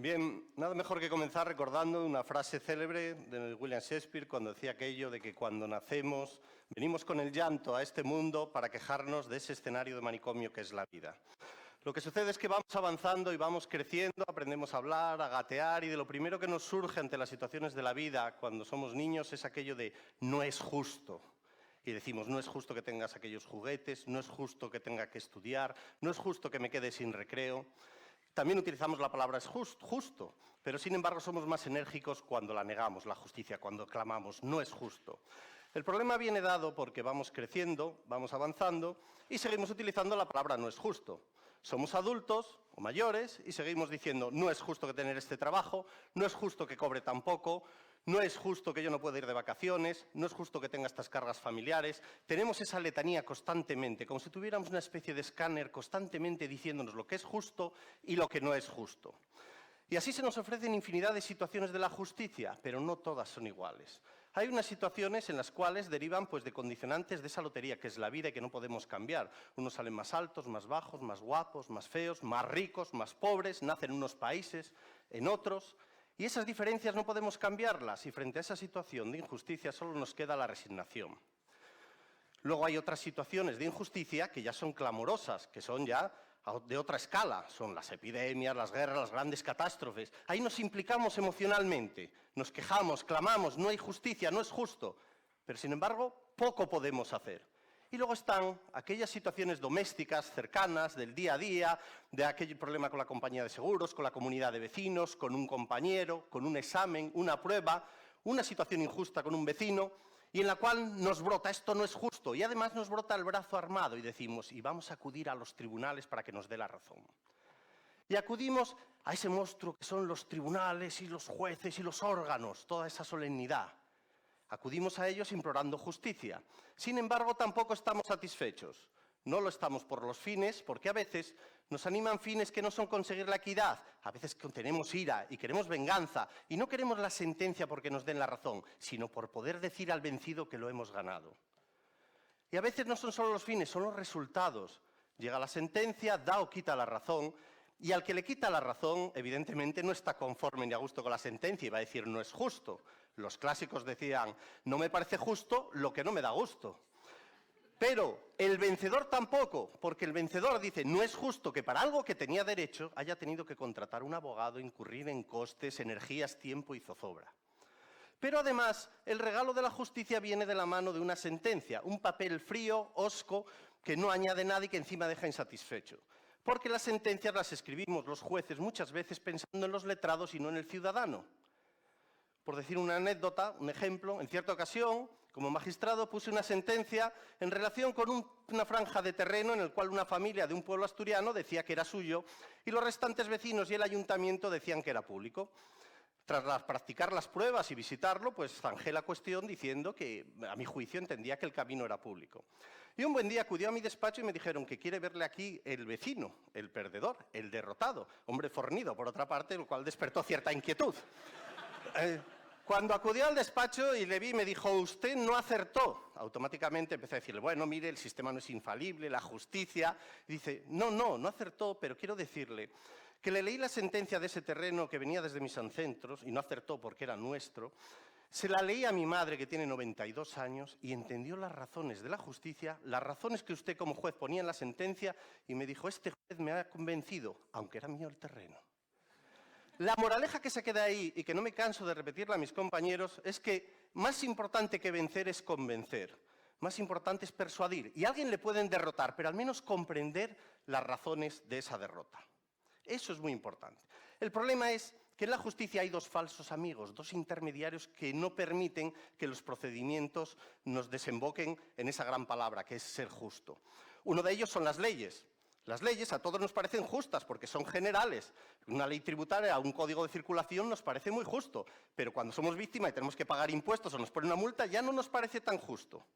Bien, nada mejor que comenzar recordando una frase célebre de William Shakespeare cuando decía aquello de que cuando nacemos venimos con el llanto a este mundo para quejarnos de ese escenario de manicomio que es la vida. Lo que sucede es que vamos avanzando y vamos creciendo, aprendemos a hablar, a gatear, y de lo primero que nos surge ante las situaciones de la vida cuando somos niños es aquello de no es justo. Y decimos, no es justo que tengas aquellos juguetes, no es justo que tenga que estudiar, no es justo que me quede sin recreo. También utilizamos la palabra es justo, pero sin embargo somos más enérgicos cuando la negamos, la justicia, cuando clamamos, no es justo. El problema viene dado porque vamos creciendo, vamos avanzando y seguimos utilizando la palabra no es justo. Somos adultos o mayores y seguimos diciendo no es justo que tener este trabajo, no es justo que cobre tan poco, no es justo que yo no pueda ir de vacaciones, no es justo que tenga estas cargas familiares. Tenemos esa letanía constantemente, como si tuviéramos una especie de escáner constantemente diciéndonos lo que es justo y lo que no es justo. Y así se nos ofrecen infinidad de situaciones de la justicia, pero no todas son iguales. Hay unas situaciones en las cuales derivan de condicionantes de esa lotería que es la vida y que no podemos cambiar. Unos salen más altos, más bajos, más guapos, más feos, más ricos, más pobres, nacen en unos países, en otros. Y esas diferencias no podemos cambiarlas y frente a esa situación de injusticia solo nos queda la resignación. Luego hay otras situaciones de injusticia que ya son clamorosas, que son ya de otra escala. Son las epidemias, las guerras, las grandes catástrofes. Ahí nos implicamos emocionalmente, nos quejamos, clamamos, no hay justicia, no es justo. Pero sin embargo, poco podemos hacer. Y luego están aquellas situaciones domésticas, cercanas, del día a día, de aquel problema con la compañía de seguros, con la comunidad de vecinos, con un compañero, con un examen, una prueba, una situación injusta con un vecino, y en la cual nos brota, esto no es justo, y además nos brota el brazo armado y decimos, y vamos a acudir a los tribunales para que nos dé la razón. Y acudimos a ese monstruo que son los tribunales y los jueces y los órganos, toda esa solemnidad. Acudimos a ellos implorando justicia. Sin embargo, tampoco estamos satisfechos. No lo estamos por los fines, porque a veces nos animan fines que no son conseguir la equidad. A veces tenemos ira y queremos venganza, y no queremos la sentencia porque nos den la razón, sino por poder decir al vencido que lo hemos ganado. Y a veces no son solo los fines, son los resultados. Llega la sentencia, da o quita la razón, y al que le quita la razón, evidentemente, no está conforme ni a gusto con la sentencia y va a decir no es justo. Los clásicos decían, no me parece justo lo que no me da gusto. Pero el vencedor tampoco, porque el vencedor dice, no es justo que para algo que tenía derecho haya tenido que contratar un abogado, incurrir en costes, energías, tiempo y zozobra. Pero además, el regalo de la justicia viene de la mano de una sentencia, un papel frío, hosco, que no añade nada y que encima deja insatisfecho. Porque las sentencias las escribimos los jueces muchas veces pensando en los letrados y no en el ciudadano. Por decir una anécdota, un ejemplo, en cierta ocasión, como magistrado, puse una sentencia en relación con una franja de terreno en el cual una familia de un pueblo asturiano decía que era suyo y los restantes vecinos y el ayuntamiento decían que era público. Tras practicar las pruebas y visitarlo, pues zanjé la cuestión diciendo que, a mi juicio, entendía que el camino era público. Y un buen día acudió a mi despacho y me dijeron que quiere verle aquí el vecino, el perdedor, el derrotado, hombre fornido, por otra parte, lo cual despertó cierta inquietud. Cuando acudió al despacho y le vi, me dijo, usted no acertó. Automáticamente empecé a decirle, bueno, mire, el sistema no es infalible, la justicia. Y dice, no acertó, pero quiero decirle que le leí la sentencia de ese terreno que venía desde mis ancestros, y no acertó porque era nuestro. Se la leí a mi madre, que tiene 92 años, y entendió las razones de la justicia, las razones que usted como juez ponía en la sentencia, y me dijo, este juez me ha convencido, aunque era mío el terreno. La moraleja que se queda ahí, y que no me canso de repetirla a mis compañeros, es que más importante que vencer es convencer. Más importante es persuadir. Y a alguien le pueden derrotar, pero al menos comprender las razones de esa derrota. Eso es muy importante. El problema es que en la justicia hay dos falsos amigos, dos intermediarios que no permiten que los procedimientos nos desemboquen en esa gran palabra, que es ser justo. Uno de ellos son las leyes. Las leyes a todos nos parecen justas porque son generales. Una ley tributaria, un código de circulación nos parece muy justo, pero cuando somos víctimas y tenemos que pagar impuestos o nos ponen una multa, ya no nos parece tan justo.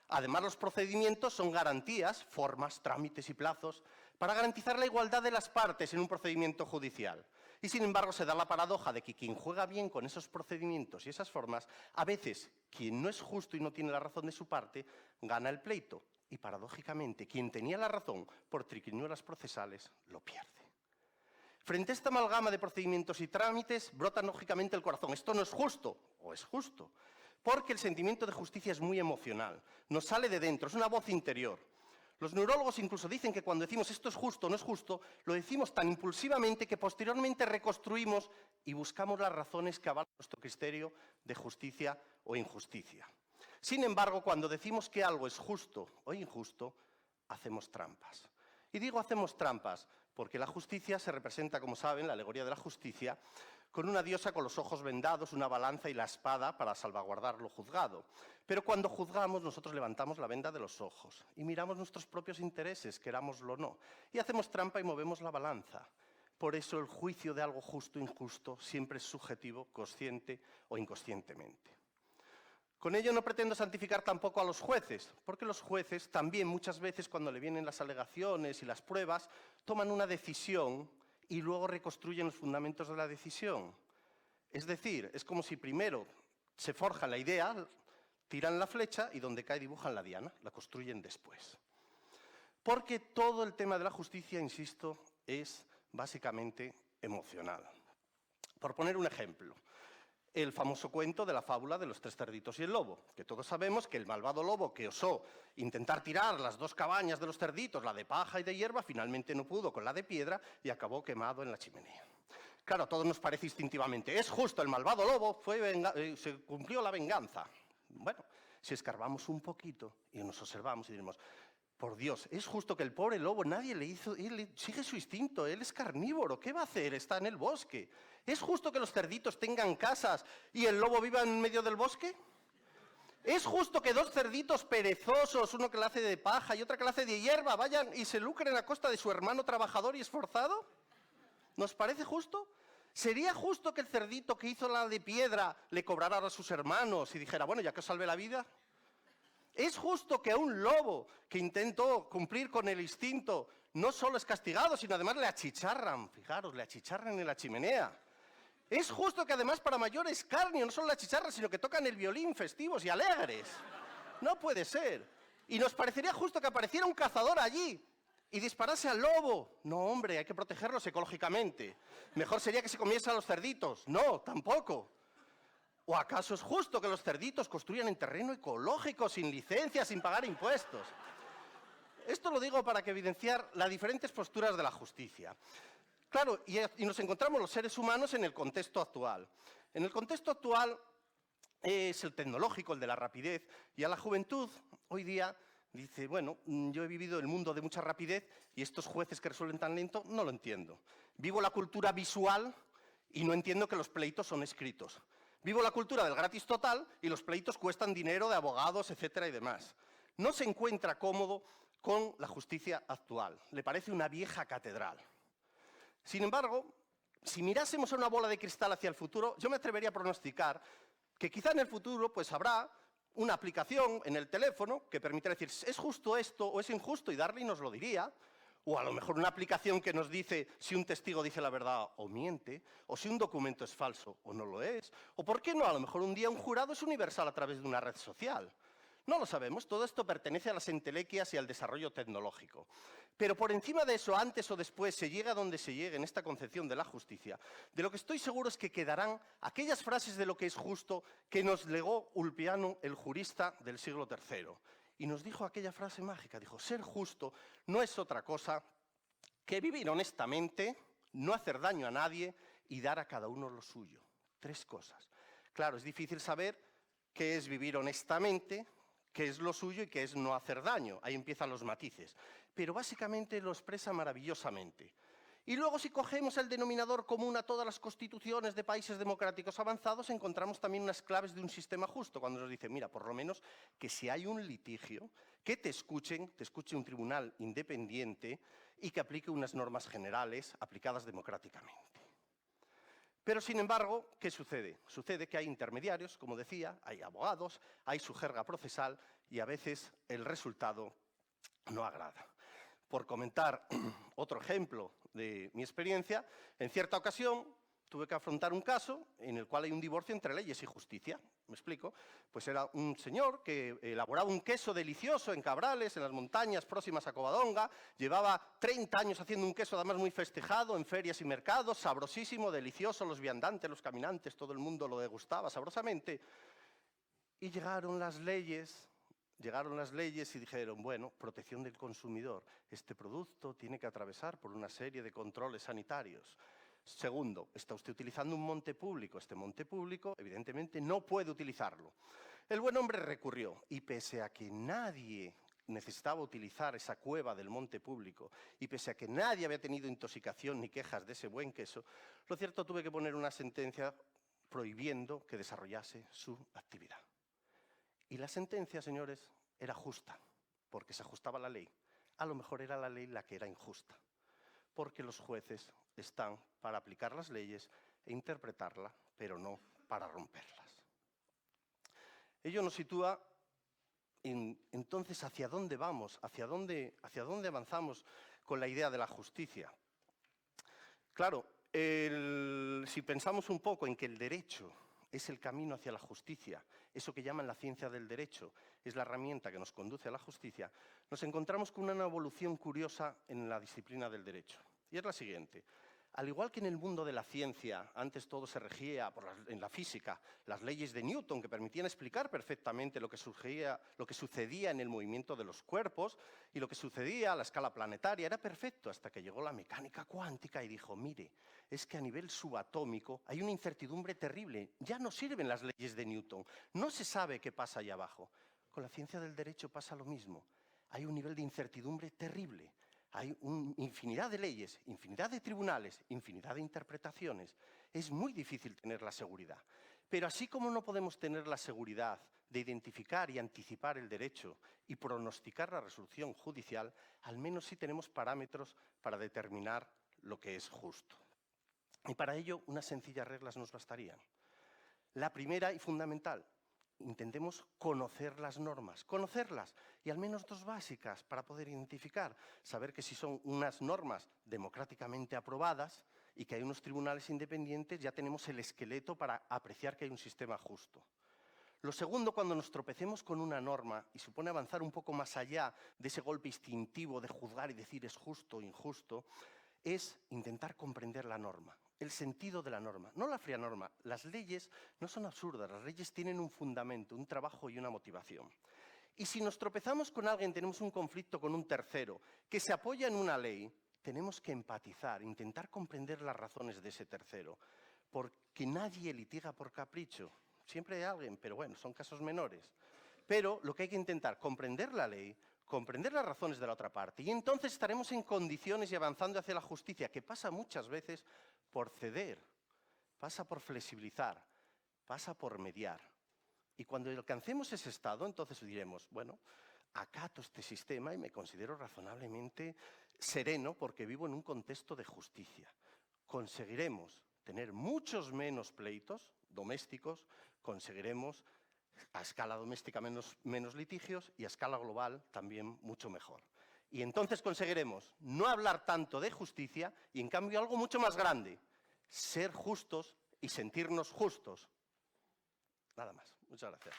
Además, los procedimientos son garantías, formas, trámites y plazos, para garantizar la igualdad de las partes en un procedimiento judicial. Y, sin embargo, se da la paradoja de que quien juega bien con esos procedimientos y esas formas, a veces, quien no es justo y no tiene la razón de su parte, gana el pleito. Y, paradójicamente, quien tenía la razón por triquiñuelas procesales, lo pierde. Frente a esta amalgama de procedimientos y trámites, brota lógicamente el corazón. Esto no es justo, o es justo, porque el sentimiento de justicia es muy emocional, nos sale de dentro, es una voz interior. Los neurólogos incluso dicen que cuando decimos esto es justo o no es justo, lo decimos tan impulsivamente que posteriormente reconstruimos y buscamos las razones que avalan nuestro criterio de justicia o injusticia. Sin embargo, cuando decimos que algo es justo o injusto, hacemos trampas. Y digo hacemos trampas porque la justicia se representa, como saben, la alegoría de la justicia, con una diosa con los ojos vendados, una balanza y la espada para salvaguardar lo juzgado. Pero cuando juzgamos, nosotros levantamos la venda de los ojos y miramos nuestros propios intereses, querámoslo o no, y hacemos trampa y movemos la balanza. Por eso el juicio de algo justo o injusto siempre es subjetivo, consciente o inconscientemente. Con ello no pretendo santificar tampoco a los jueces, porque los jueces también muchas veces cuando le vienen las alegaciones y las pruebas, toman una decisión y luego reconstruyen los fundamentos de la decisión. Es decir, es como si primero se forja la idea, tiran la flecha y donde cae dibujan la diana, la construyen después. Porque todo el tema de la justicia, insisto, es básicamente emocional. Por poner un ejemplo, el famoso cuento de la fábula de los 3 cerditos y el lobo, que todos sabemos que el malvado lobo que osó intentar tirar las 2 cabañas de los cerditos, la de paja y de hierba, finalmente no pudo con la de piedra y acabó quemado en la chimenea. Claro, a todos nos parece instintivamente, es justo, el malvado lobo se cumplió la venganza. Bueno, si escarbamos un poquito y nos observamos y diremos, por Dios, es justo que el pobre lobo nadie le hizo, él sigue su instinto, él es carnívoro, ¿qué va a hacer? Está en el bosque. ¿Es justo que los cerditos tengan casas y el lobo viva en medio del bosque? ¿Es justo que 2 cerditos perezosos, uno que la hace de paja y otra que la hace de hierba, vayan y se lucren a costa de su hermano trabajador y esforzado? ¿Nos parece justo? ¿Sería justo que el cerdito que hizo la de piedra le cobrara a sus hermanos y dijera, bueno, ya que os salve la vida? ¿Es justo que a un lobo que intentó cumplir con el instinto no solo es castigado, sino además le achicharran? Fijaros, le achicharran en la chimenea. ¿Es justo que además para mayor escarnio no solo la achicharran, sino que tocan el violín festivos y alegres? No puede ser. ¿Y nos parecería justo que apareciera un cazador allí y disparase al lobo? No, hombre, hay que protegerlos ecológicamente. Mejor sería que se comiese a los cerditos. No, tampoco. ¿O acaso es justo que los cerditos construyan en terreno ecológico, sin licencia, sin pagar impuestos? Esto lo digo para evidenciar las diferentes posturas de la justicia. Claro, y nos encontramos los seres humanos en el contexto actual. En el contexto actual es el tecnológico, el de la rapidez, y a la juventud hoy día dice, bueno, yo he vivido el mundo de mucha rapidez y estos jueces que resuelven tan lento no lo entiendo. Vivo la cultura visual y no entiendo que los pleitos son escritos. Vivo la cultura del gratis total y los pleitos cuestan dinero de abogados, etcétera y demás. No se encuentra cómodo con la justicia actual. Le parece una vieja catedral. Sin embargo, si mirásemos a una bola de cristal hacia el futuro, yo me atrevería a pronosticar que quizá en el futuro pues habrá una aplicación en el teléfono que permita decir ¿es justo esto o es injusto? Y Darley nos lo diría. O a lo mejor una aplicación que nos dice si un testigo dice la verdad o miente, o si un documento es falso o no lo es, o por qué no, a lo mejor un día un jurado es universal a través de una red social. No lo sabemos, todo esto pertenece a las entelequias y al desarrollo tecnológico. Pero por encima de eso, antes o después, se llega a donde se llegue en esta concepción de la justicia, de lo que estoy seguro es que quedarán aquellas frases de lo que es justo que nos legó Ulpiano, el jurista del siglo III. Y nos dijo aquella frase mágica, dijo, ser justo no es otra cosa que vivir honestamente, no hacer daño a nadie y dar a cada uno lo suyo. 3 cosas. Claro, es difícil saber qué es vivir honestamente, qué es lo suyo y qué es no hacer daño. Ahí empiezan los matices. Pero básicamente lo expresa maravillosamente. Y luego, si cogemos el denominador común a todas las constituciones de países democráticos avanzados, encontramos también unas claves de un sistema justo, cuando nos dice, mira, por lo menos que si hay un litigio, que te escuche un tribunal independiente y que aplique unas normas generales aplicadas democráticamente. Pero, sin embargo, ¿qué sucede? Sucede que hay intermediarios, como decía, hay abogados, hay su jerga procesal y a veces el resultado no agrada. Por comentar otro ejemplo de mi experiencia, en cierta ocasión tuve que afrontar un caso en el cual hay un divorcio entre leyes y justicia. ¿Me explico? Pues era un señor que elaboraba un queso delicioso en Cabrales, en las montañas próximas a Covadonga. Llevaba 30 años haciendo un queso además muy festejado en ferias y mercados, sabrosísimo, delicioso, los viandantes, los caminantes, todo el mundo lo degustaba sabrosamente. Y llegaron las leyes y dijeron, bueno, protección del consumidor. Este producto tiene que atravesar por una serie de controles sanitarios. Segundo, está usted utilizando un monte público. Este monte público, evidentemente, no puede utilizarlo. El buen hombre recurrió y pese a que nadie necesitaba utilizar esa cueva del monte público y pese a que nadie había tenido intoxicación ni quejas de ese buen queso, lo cierto tuve que poner una sentencia prohibiendo que desarrollase su actividad. Y la sentencia, señores, era justa, porque se ajustaba a la ley. A lo mejor era la ley la que era injusta, porque los jueces están para aplicar las leyes e interpretarlas, pero no para romperlas. Ello nos sitúa entonces hacia dónde vamos, hacia dónde avanzamos con la idea de la justicia. Claro, si pensamos un poco en que el derecho es el camino hacia la justicia, eso que llaman la ciencia del derecho, es la herramienta que nos conduce a la justicia, nos encontramos con una evolución curiosa en la disciplina del derecho. Y es la siguiente. Al igual que en el mundo de la ciencia, antes todo se regía en la física, las leyes de Newton que permitían explicar perfectamente lo que sucedía en el movimiento de los cuerpos y lo que sucedía a la escala planetaria, era perfecto hasta que llegó la mecánica cuántica y dijo, mire, es que a nivel subatómico hay una incertidumbre terrible, ya no sirven las leyes de Newton, no se sabe qué pasa allá abajo. Con la ciencia del derecho pasa lo mismo, hay un nivel de incertidumbre terrible. Hay infinidad de leyes, infinidad de tribunales, infinidad de interpretaciones. Es muy difícil tener la seguridad. Pero así como no podemos tener la seguridad de identificar y anticipar el derecho y pronosticar la resolución judicial, al menos sí tenemos parámetros para determinar lo que es justo. Y para ello, unas sencillas reglas nos bastarían. La primera y fundamental, intentemos conocer las normas, conocerlas, y al menos dos básicas para poder identificar, saber que si son unas normas democráticamente aprobadas y que hay unos tribunales independientes, ya tenemos el esqueleto para apreciar que hay un sistema justo. Lo segundo, cuando nos tropecemos con una norma y supone avanzar un poco más allá de ese golpe instintivo de juzgar y decir es justo o injusto, es intentar comprender la norma, el sentido de la norma, no la fría norma. Las leyes no son absurdas, las leyes tienen un fundamento, un trabajo y una motivación. Y si nos tropezamos con alguien, tenemos un conflicto con un tercero que se apoya en una ley, tenemos que empatizar, intentar comprender las razones de ese tercero, porque nadie litiga por capricho. Siempre hay alguien, pero bueno, son casos menores. Pero lo que hay que intentar, comprender la ley, comprender las razones de la otra parte, y entonces estaremos en condiciones y avanzando hacia la justicia, que pasa muchas veces por ceder, pasa por flexibilizar, pasa por mediar. Y cuando alcancemos ese estado, entonces diremos, bueno, acato este sistema y me considero razonablemente sereno porque vivo en un contexto de justicia. Conseguiremos tener muchos menos pleitos domésticos, conseguiremos a escala doméstica menos litigios y a escala global también mucho mejor. Y entonces conseguiremos no hablar tanto de justicia y en cambio algo mucho más grande, ser justos y sentirnos justos. Nada más. Muchas gracias.